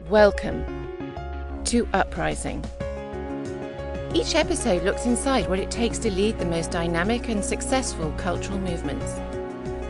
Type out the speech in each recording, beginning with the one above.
Welcome to Uprising. Each episode looks inside what it takes to lead the most dynamic and successful cultural movements.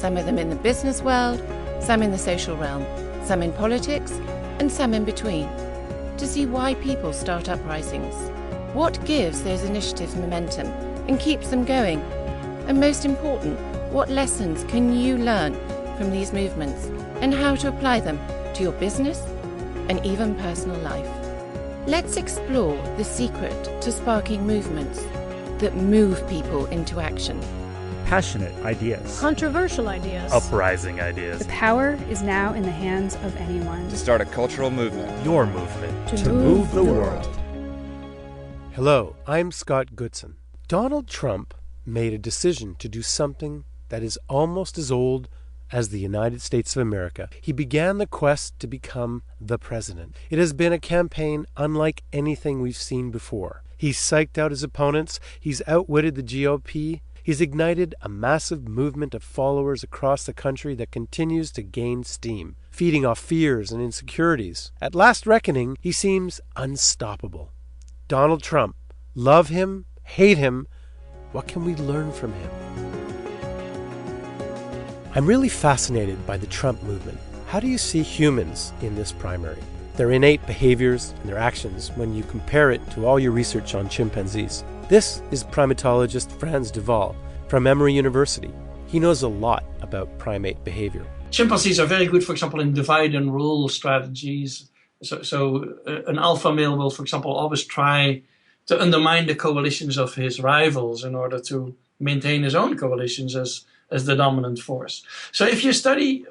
Some of them in the business world, some in the social realm, some in politics, and some in between. To see why people start uprisings, what gives those initiatives momentum and keeps them going, and most important, what lessons can you learn from these movements and how to apply them to your business and even personal life. Let's explore the secret to sparking movements that move people into action. Passionate ideas. Controversial ideas. Uprising ideas. The power is now in the hands of anyone. To start a cultural movement. Your movement. To move the world. Hello, I'm Scott Goodson. Donald Trump made a decision to do something that is almost as old as the United States of America. He began the quest to become the president. It has been a campaign unlike anything we've seen before. He's psyched out his opponents. He's outwitted the GOP. He's ignited a massive movement of followers across the country that continues to gain steam, feeding off fears and insecurities. At last reckoning, he seems unstoppable. Donald Trump. Love him, hate him. What can we learn from him? I'm really fascinated by the Trump movement. How do you see humans in this primary? Their innate behaviors and their actions when you compare it to all your research on chimpanzees. This is primatologist Frans De Waal from Emory University. He knows a lot about primate behavior. Chimpanzees are very good, for example, in divide and rule strategies. So an alpha male will, for example, always try to undermine the coalitions of his rivals in order to maintain his own coalitions as the dominant force. So if you study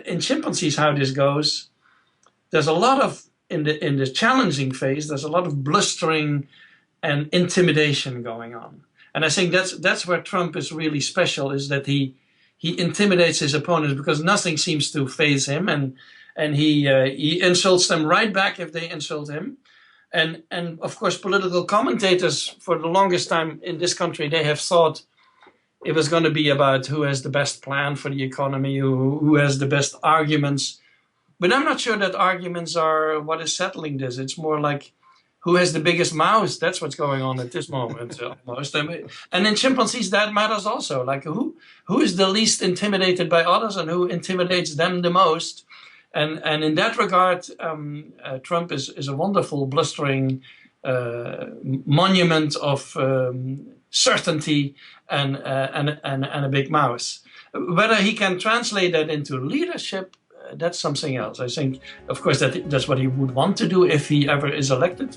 in chimpanzees how this goes, there's a lot of, in the challenging phase, there's a lot of blustering and intimidation going on. And I think that's where Trump is really special, is that he intimidates his opponents because nothing seems to faze him, and he insults them right back if they insult him. And of course, political commentators for the longest time in this country, they have thought it was going to be about who has the best plan for the economy, who has the best arguments. But I'm not sure that arguments are what is settling this. It's more like who has the biggest mouth. That's what's going on at this moment almost. And in chimpanzees, that matters also. Like who is the least intimidated by others and who intimidates them the most. And in that regard, Trump is a wonderful, blustering monument of certainty and a big mouth. Whether he can translate that into leadership, that's something else. I think, of course, that's what he would want to do if he ever is elected.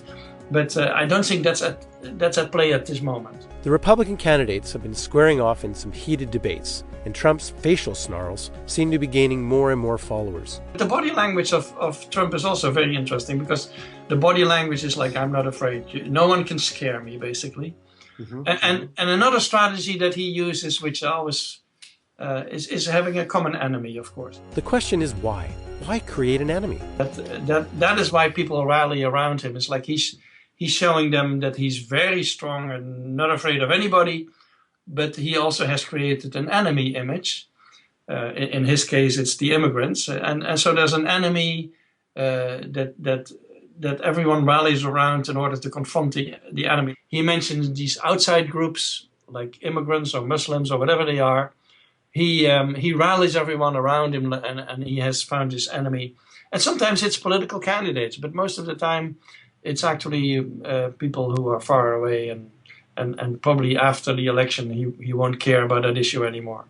But I don't think that's at play at this moment. The Republican candidates have been squaring off in some heated debates, and Trump's facial snarls seem to be gaining more and more followers. The body language of Trump is also very interesting, because the body language is like, I'm not afraid. No one can scare me, basically. Mm-hmm. And another strategy that he uses, which always is having a common enemy, of course. The question is why? Why create an enemy? That is why people rally around him. It's like he's showing them that he's very strong and not afraid of anybody, but he also has created an enemy image. In his case, it's the immigrants, and so there's an enemy that everyone rallies around in order to confront the enemy. He mentions these outside groups like immigrants or Muslims or whatever they are. He rallies everyone around him, and he has found his enemy. And sometimes it's political candidates, but most of the time it's actually people who are far away, and probably after the election he won't care about that issue anymore.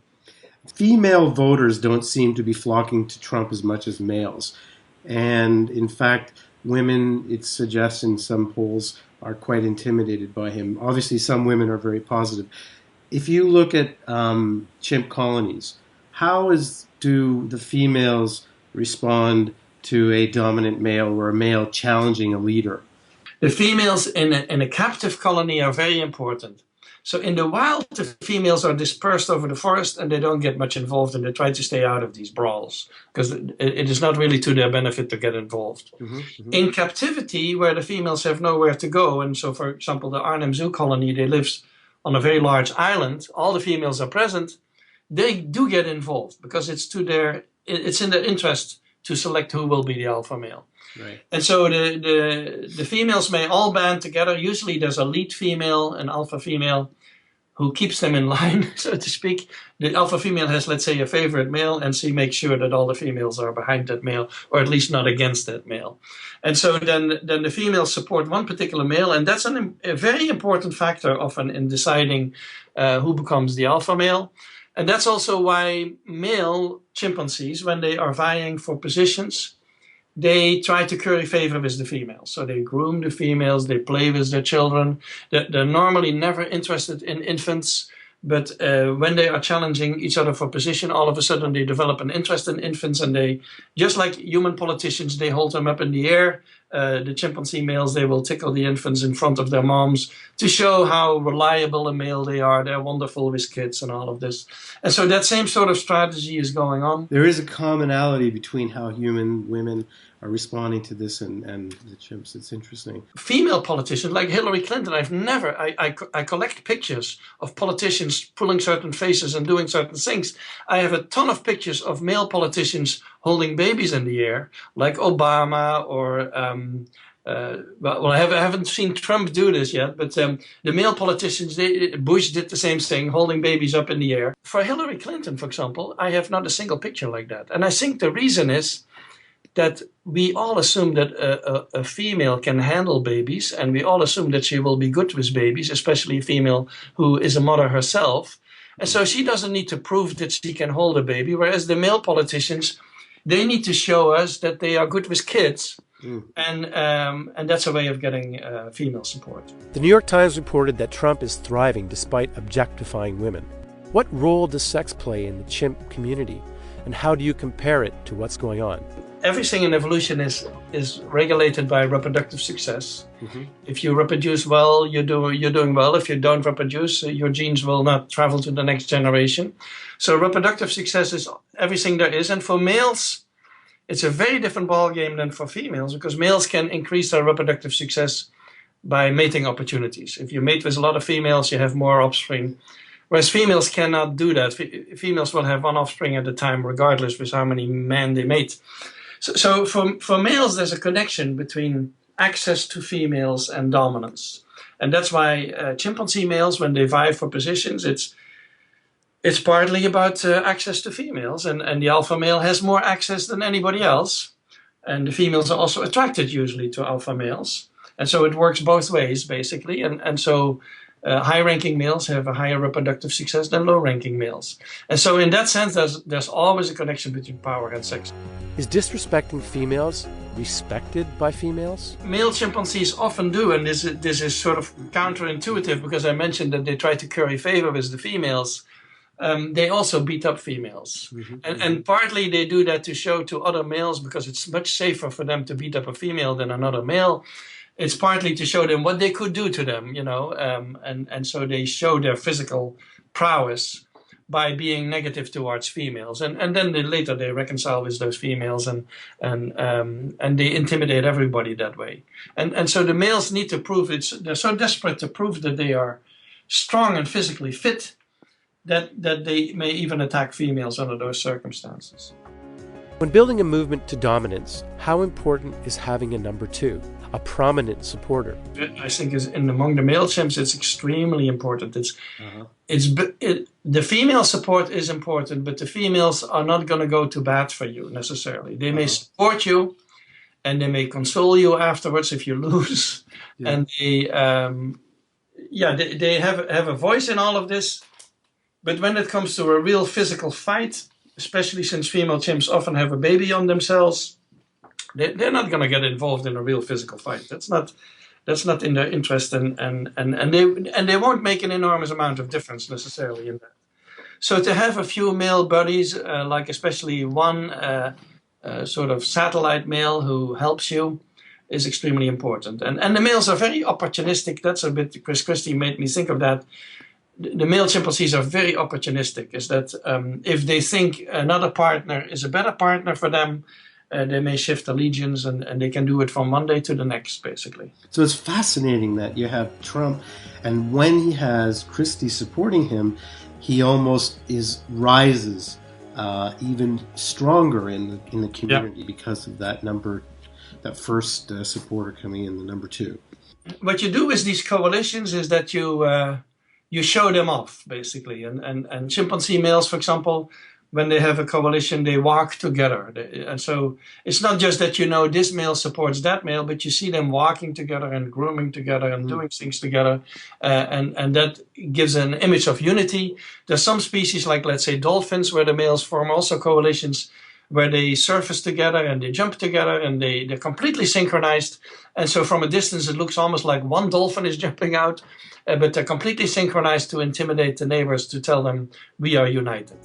Female voters don't seem to be flocking to Trump as much as males. And in fact, women, it suggests in some polls, are quite intimidated by him. Obviously, some women are very positive. If you look at chimp colonies, how do the females respond to a dominant male or a male challenging a leader? The females in a captive colony are very important. So in the wild, the females are dispersed over the forest and they don't get much involved, and they try to stay out of these brawls because it is not really to their benefit to get involved. Mm-hmm, mm-hmm. In captivity, where the females have nowhere to go, and so for example, the Arnhem Zoo colony, they live on a very large island, all the females are present, they do get involved because it's in their interest to select who will be the alpha male. Right. And so the females may all band together. Usually there's a lead female, an alpha female, who keeps them in line, so to speak. The alpha female has, let's say, a favorite male, and she makes sure that all the females are behind that male, or at least not against that male. And so then the females support one particular male, and that's a very important factor often in deciding who becomes the alpha male. And that's also why male chimpanzees, when they are vying for positions, they try to curry favor with the females. So they groom the females, they play with their children. They're normally never interested in infants, but when they are challenging each other for position, all of a sudden they develop an interest in infants, and they, just like human politicians, they hold them up in the air. The chimpanzee males, they will tickle the infants in front of their moms to show how reliable a male they are. They're wonderful with kids and all of this. And so that same sort of strategy is going on. There is a commonality between how human women are responding to this and the chimps. It's interesting. Female politicians like Hillary Clinton, I collect pictures of politicians pulling certain faces and doing certain things. I have a ton of pictures of male politicians holding babies in the air, like Obama or I haven't seen Trump do this yet, but the male politicians, Bush did the same thing, holding babies up in the air. For Hillary Clinton, for example, I have not a single picture like that. And I think the reason is that we all assume that a female can handle babies, and we all assume that she will be good with babies, especially a female who is a mother herself. And so she doesn't need to prove that she can hold a baby, whereas the male politicians, they need to show us that they are good with kids. And that's a way of getting female support. The New York Times reported that Trump is thriving despite objectifying women. What role does sex play in the chimp community, and how do you compare it to what's going on? Everything in evolution is regulated by reproductive success. Mm-hmm. If you reproduce well, you're doing well. If you don't reproduce, your genes will not travel to the next generation. So reproductive success is everything there is. And for males, it's a very different ballgame than for females, because males can increase their reproductive success by mating opportunities. If you mate with a lot of females, you have more offspring. Whereas females cannot do that. Females will have one offspring at a time, regardless with how many men they mate. So for males, there's a connection between access to females and dominance. And that's why chimpanzee males, when they vie for positions, it's partly about access to females. And the alpha male has more access than anybody else. And the females are also attracted usually to alpha males. And so it works both ways, basically. And so high-ranking males have a higher reproductive success than low-ranking males. And so in that sense, there's always a connection between power and sex. Is disrespecting females respected by females? Male chimpanzees often do, and this is sort of counterintuitive, because I mentioned that they try to curry favor with the females. They also beat up females. Mm-hmm. And partly they do that to show to other males, because it's much safer for them to beat up a female than another male. It's partly to show them what they could do to them, and so they show their physical prowess by being negative towards females, and then later they reconcile with those females, and they intimidate everybody that way, and so the males need to prove they're so desperate to prove that they are strong and physically fit that they may even attack females under those circumstances. When building a movement to dominance, how important is having a number two, a prominent supporter? I think among the male chimps, it's extremely important. The female support is important, but the females are not going to go to bat for you necessarily. They may support you, and they may console you afterwards if you lose. Yeah. And they have a voice in all of this. But when it comes to a real physical fight, especially since female chimps often have a baby on themselves, they're not going to get involved in a real physical fight. That's not in their interest, and they won't make an enormous amount of difference necessarily in that. So to have a few male buddies, like especially one sort of satellite male who helps you, is extremely important. And the males are very opportunistic. That's a bit, Chris Christie made me think of that. The male chimpanzees are very opportunistic, is that if they think another partner is a better partner for them, they may shift allegiance, and they can do it from one day to the next, basically. So it's fascinating that you have Trump, and when he has Christie supporting him, he almost rises even stronger in the community because of that first supporter coming in, the number two. What you do with these coalitions is that you show them off, basically. And chimpanzee males, for example, when they have a coalition, they walk together. And so it's not just that this male supports that male, but you see them walking together and grooming together and doing things together. And that gives an image of unity. There's some species, like let's say dolphins, where the males form also coalitions where they surface together and they jump together and they're completely synchronized. And so from a distance, it looks almost like one dolphin is jumping out, but they're completely synchronized to intimidate the neighbors, to tell them we are united.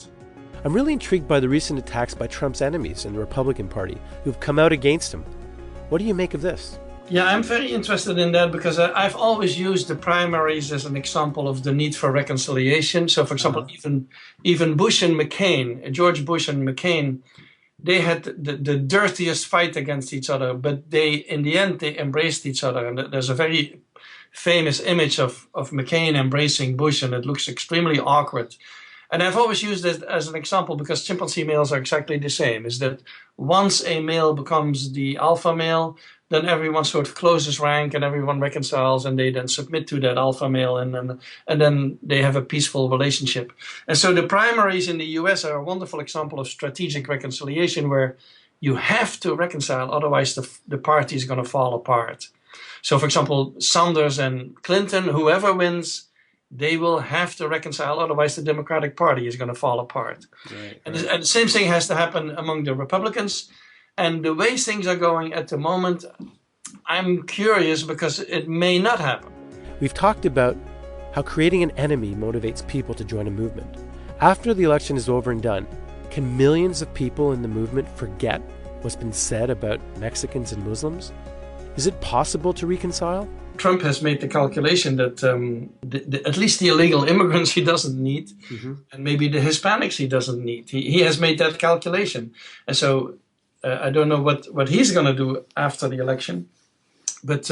I'm really intrigued by the recent attacks by Trump's enemies in the Republican Party who've come out against him. What do you make of this? Yeah, I'm very interested in that because I've always used the primaries as an example of the need for reconciliation. So, for example, even Bush and McCain, George Bush and McCain, they had the dirtiest fight against each other, but in the end, they embraced each other. And there's a very famous image of McCain embracing Bush, and it looks extremely awkward. And I've always used it as an example because chimpanzee males are exactly the same, is that once a male becomes the alpha male, then everyone sort of closes rank and everyone reconciles and they then submit to that alpha male and then they have a peaceful relationship. And so the primaries in the US are a wonderful example of strategic reconciliation where you have to reconcile, otherwise the party is going to fall apart. So for example, Sanders and Clinton, whoever wins, they will have to reconcile, otherwise the Democratic Party is going to fall apart. Right. And the same thing has to happen among the Republicans. And the way things are going at the moment, I'm curious because it may not happen. We've talked about how creating an enemy motivates people to join a movement. After the election is over and done, can millions of people in the movement forget what's been said about Mexicans and Muslims? Is it possible to reconcile? Trump has made the calculation that at least the illegal immigrants he doesn't need, and maybe the Hispanics he doesn't need. He has made that calculation. And so I don't know what he's going to do after the election. But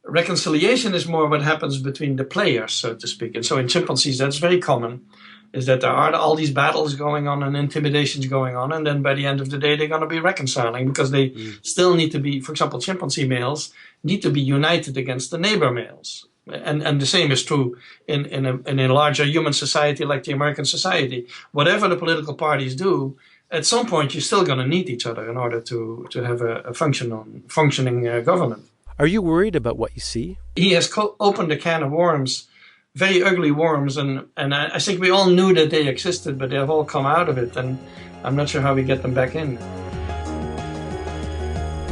reconciliation is more what happens between the players, so to speak. And so in chimpanzees, that's very common, is that there are all these battles going on and intimidations going on. And then by the end of the day, they're going to be reconciling because they still need to be, for example, chimpanzee males need to be united against the neighbor males. And the same is true in a larger human society like the American society. Whatever the political parties do, at some point you're still going to need each other in order to have a functioning government. Are you worried about what you see? He has opened a can of worms, very ugly worms, and I think we all knew that they existed, but they have all come out of it, and I'm not sure how we get them back in.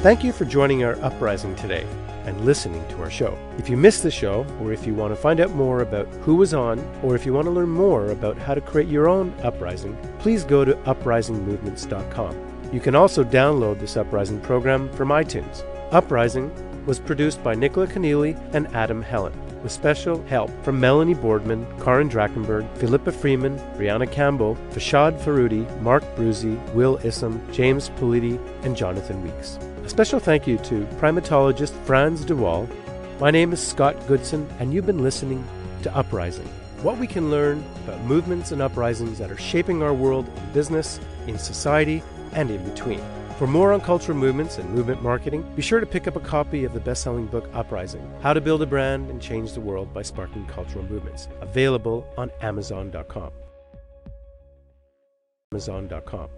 Thank you for joining our Uprising today and listening to our show. If you missed the show, or if you want to find out more about who was on, or if you want to learn more about how to create your own Uprising, please go to uprisingmovements.com. You can also download this Uprising program from iTunes. Uprising was produced by Nicola Keneally and Adam Helen, with special help from Melanie Boardman, Karin Drachenberg, Philippa Freeman, Brianna Campbell, Fashad Faroudi, Mark Bruzy, Will Issam, James Politi, and Jonathan Weeks. A special thank you to primatologist Frans De Waal. My name is Scott Goodson, and you've been listening to Uprising. What we can learn about movements and uprisings that are shaping our world in business, in society, and in between. For more on cultural movements and movement marketing, be sure to pick up a copy of the best-selling book Uprising, How to Build a Brand and Change the World by Sparking Cultural Movements, available on Amazon.com. Amazon.com.